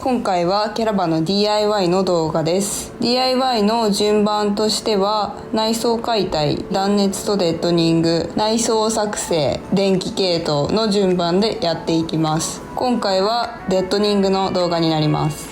今回はキャラバンの DIY の動画です。 DIY の順番としては内装解体、断熱とデッドニング、内装作成、電気系統の順番でやっていきます。今回はデッドニングの動画になります。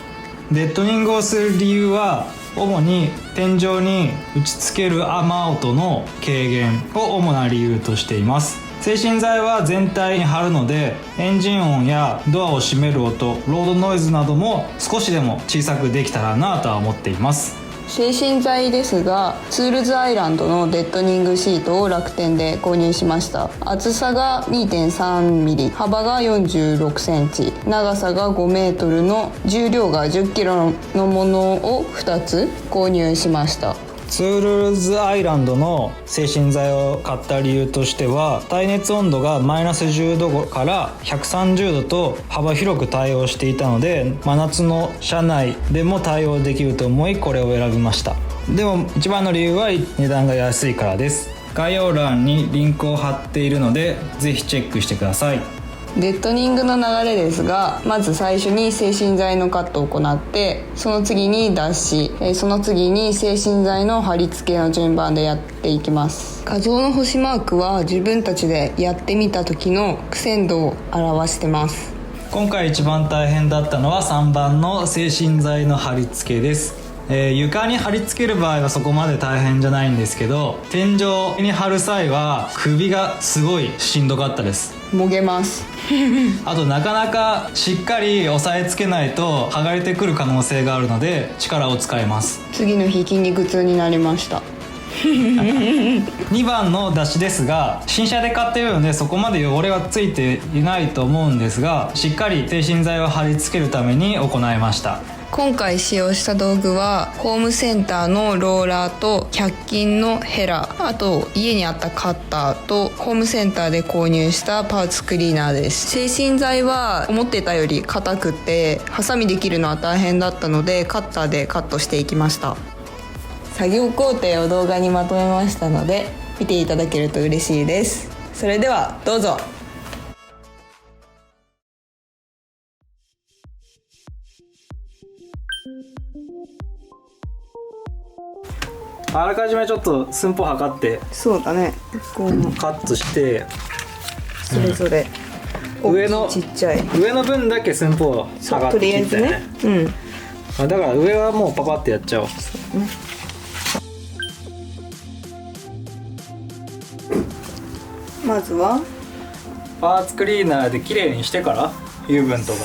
デッドニングをする理由は主に天井に打ち付ける雨音の軽減を主な理由としています。制震材は全体に貼るのでエンジン音やドアを閉める音、ロードノイズなども少しでも小さくできたらなとは思っています。制震材ですがツールズアイランドのデッドニングシートを楽天で購入しました。厚さが 2.3mm、 幅が 46cm、 長さが 5m の重量が 10kg のものを2つ購入しました。ツールズアイランドの制震材を買った理由としては耐熱温度がマイナス10度から130度と幅広く対応していたので真夏の車内でも対応できると思いこれを選びました。でも一番の理由は値段が安いからです。概要欄にリンクを貼っているのでぜひチェックしてください。デッドニングの流れですが、まず最初に制震材のカットを行って、その次に脱脂、その次に制震材の貼り付けの順番でやっていきます。画像の星マークは自分たちでやってみた時の苦戦度を表してます。今回一番大変だったのは3番の制震材の貼り付けです。床に貼り付ける場合はそこまで大変じゃないんですけど、天井に貼る際は首がすごいしんどかったです。もげますあとなかなかしっかり押さえつけないと剥がれてくる可能性があるので力を使います。次の日筋肉痛になりました2番の脱脂ですが新車で買っているのでそこまで汚れはついていないと思うんですがしっかり制震材を貼り付けるために行いました。今回使用した道具はホームセンターのローラーと100均のヘラ、あと家にあったカッターとホームセンターで購入したパーツクリーナーです。制震材は思ってたより硬くてハサミで切るのは大変だったのでカッターでカットしていきました。作業工程を動画にまとめましたので見ていただけると嬉しいです。それではどうぞ。あらかじめちょっと寸法測ってそうだね、こうカットしてそれぞれ、上のちっちゃい上の分だけ寸法測って切ったよね。だから上はもうパパってやっちゃおう。そうね。まずはパーツクリーナーで綺麗にしてから油分とか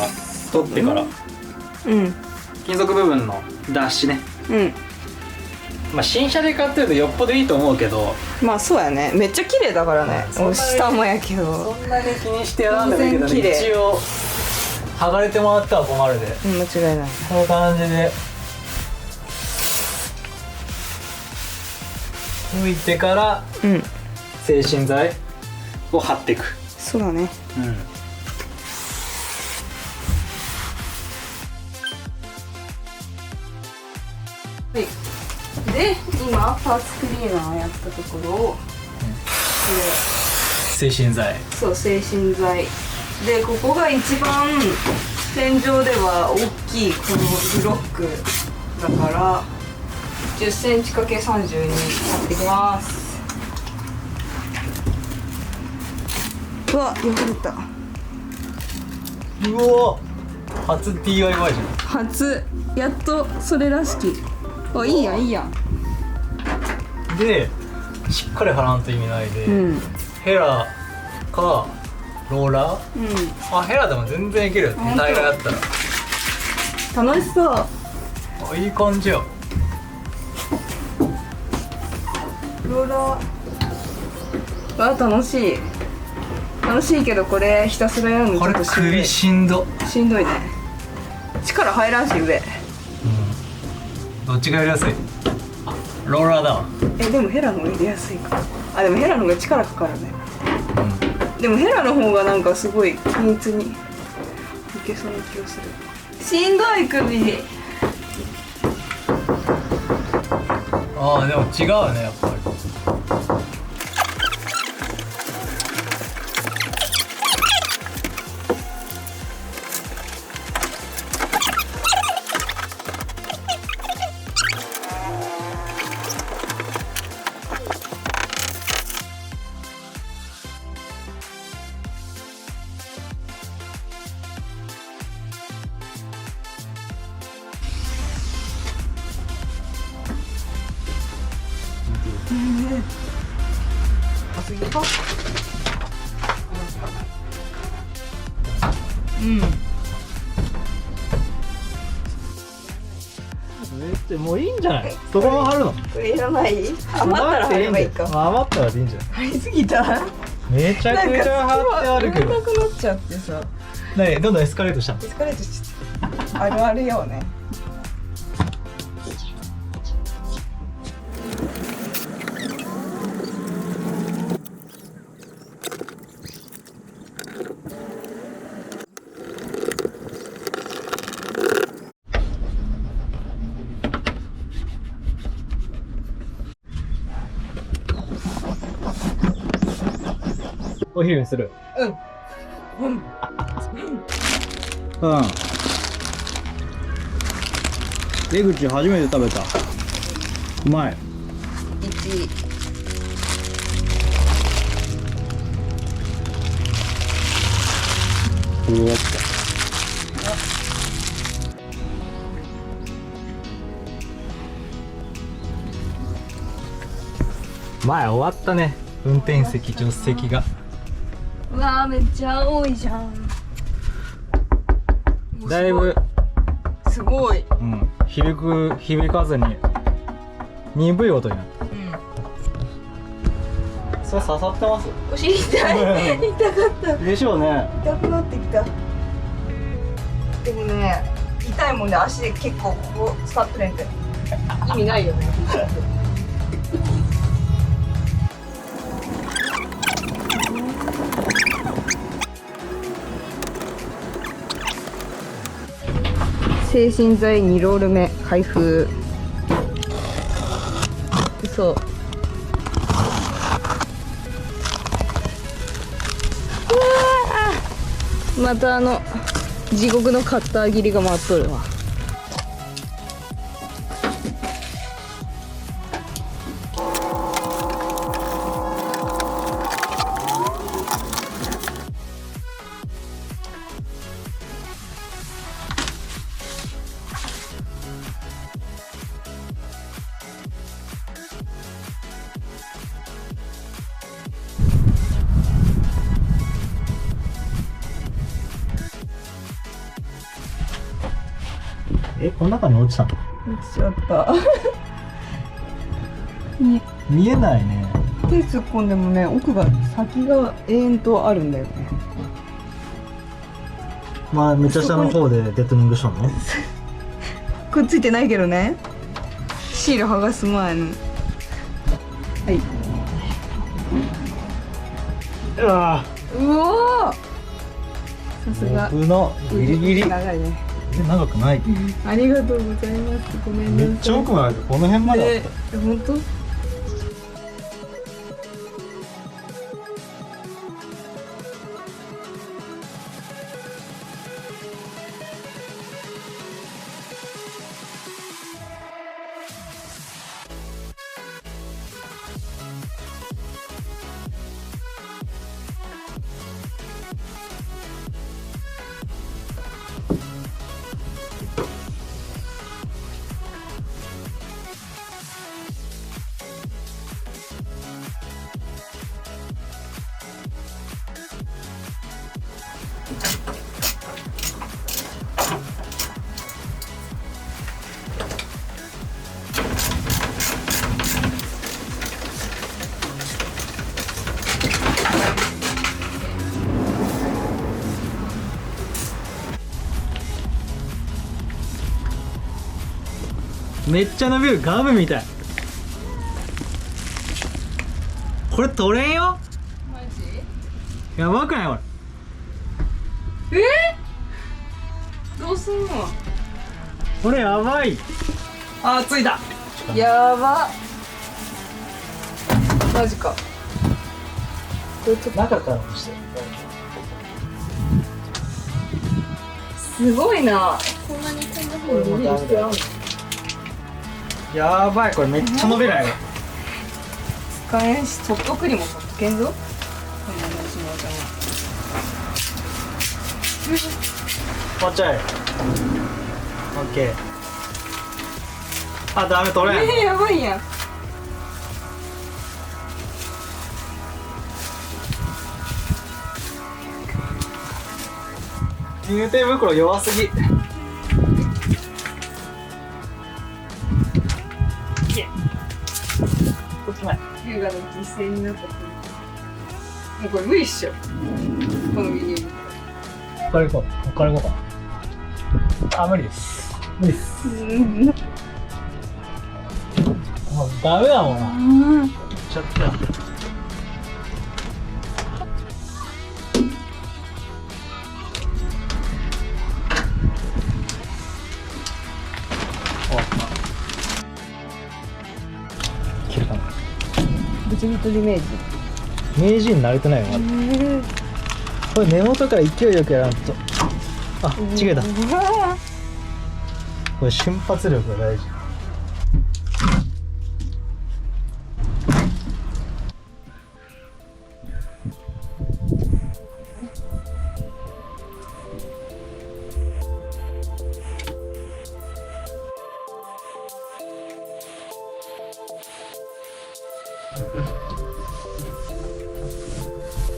取ってから、金属部分の脱脂ね。まあ新車で買ってるとよっぽどいいと思うけど、まあそうやね、めっちゃ綺麗だからね。下もやけどそんなに気にしてやらんでもいいけど、ね、一応剥がれてもらったら困るで、間違いない。この感じで拭いてから、制震材を貼っていく。そうだね。はい。で今パーツクリーナーをやったところを、制震材、そう制震材でここが一番天井では大きいこのブロックだから10センチ ×30 にやっていきます。うわ、汚れた。うわ初 DIY じゃん。初、やっとそれらしき。あ、いいやんいいやん。でしっかり貼らんと意味ないで、ヘラかローラー、あヘラでも全然いけるよ、平らやったら。楽しそう。あいい感じよ。ローラーわ、楽しい。楽しいけどこれひたすらやるのちょっとしんどい。これ首しんどいね。力入らんし上。どっちがやりやすい？あローラーだわ。でもヘラの方が入れやすいか。あ、でもヘラの方が力かかるね。でもヘラの方がなんかすごい均一にいけそうな気がする。しんどい首。ああでも違うよねやっぱり。次か。うん。めっちゃもういいんじゃない？そこも貼るの？これいらない？余ったら貼ればいいか。余ったらでいいんじゃない？貼りすぎた。めちゃくちゃ貼ってあるけど。なくなっちゃってさ。ね、どんどんエスカレートしたの？エスカレートしちゃった。あるあるよね。お昼にする。うん。うん。出口初めて食べた。うまい。1。終わった。前終わったね。運転席助手席が。うわーめっちゃ多いじゃん。だいぶすごい。うん、響かずに鈍い音になった。うん。それ刺さってます？お尻痛い。痛かった。でしょうね。痛くなってきた。でもね、痛いもんで足で結構ここ使ってるんで意味ないよね。精神剤2ロール目開封。嘘。また地獄のカッター切りが回っとるわ。この中に落ちたの？落ちちゃった。見えないね。手突っ込んでもね、先が永遠とあるんだよね。まあめっちゃ下の方でデトニングしたの？くっついてないけどね。シール剥がす前の。はい。うわうおー。さすが。僕のギリギリ。長いね。長くない。ありがとうございます。ごめんなさい。めっちゃ奥までこの辺まであった。本当？めっちゃ伸びる。ガムみたい。これ取れんよ。マジ？やばくないこれ。どうすんの？これやばい。あーついた。やば。マジか。これちょっと中からもして。すごいな。こんなにこんな風に伸びる必要あるの？やばい、これめっちゃ伸びないよ。使えんし、ソフトクリームも買っとけんぞ。こんなのしもうちゃんは。もうちょい。オッケー。あ、ダメ取れん。やばいやん。入手袋弱すぎ。こっち前。優雅の犠牲になったと。もうこれ無理っしょ。この輸入。ここから行こう。ここから行こうか。あ、無理です。無理です。もうダメだもんな。ちょっと。切るかな。ブチブチイメージ。名人慣れてないよ、まだ。これ根元から勢いよくやらんと。あ、違えた。これ瞬発力が大事。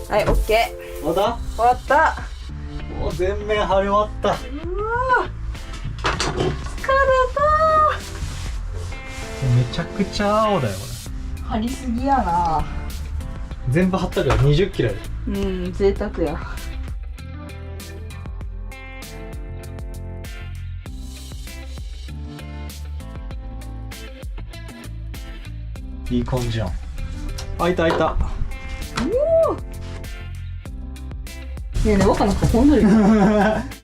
はい、オッケー。まだ終わった。もう全面貼り終わった。うわ疲れめちゃくちゃ青だよこた。張りすぎやな。れ。全部貼ったから20キロやで。うん、贅沢や。いい感じやん。開いた開いた。ねえねえ、若菜かこんなに。